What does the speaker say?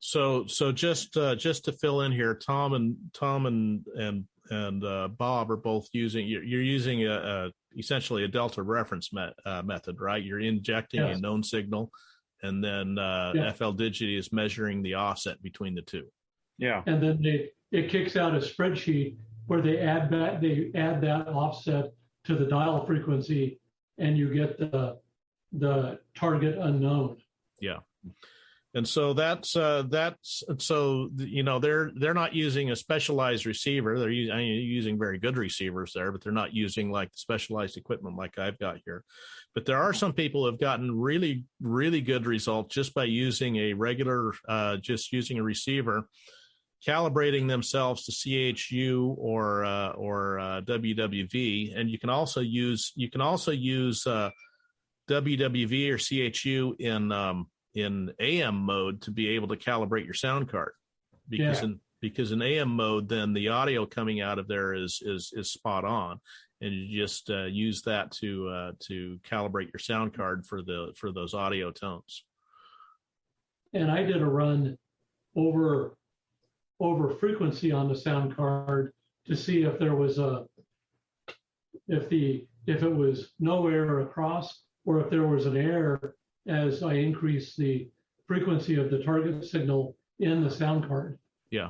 So just to fill in here, Tom and Bob are both using. You're using essentially a delta reference method, right? You're injecting a known signal, and then fldigi is measuring the offset between the two. Yeah. And then it kicks out a spreadsheet where they add that offset to the dial frequency, and you get the target unknown. Yeah. And so that's so they're not using a specialized receiver. They're using very good receivers there, but they're not using like the specialized equipment like I've got here. But there are some people who have gotten really, really good results just by using a regular, just using a receiver, calibrating themselves to CHU or WWV, and you can also use WWV or CHU in AM mode to be able to calibrate your sound card, because in AM mode, then the audio coming out of there is spot on, and you just use that to calibrate your sound card for those audio tones. And I did a run over frequency on the sound card to see if there was if it was no error across, or if there was an error as I increase the frequency of the target signal in the sound card. Yeah.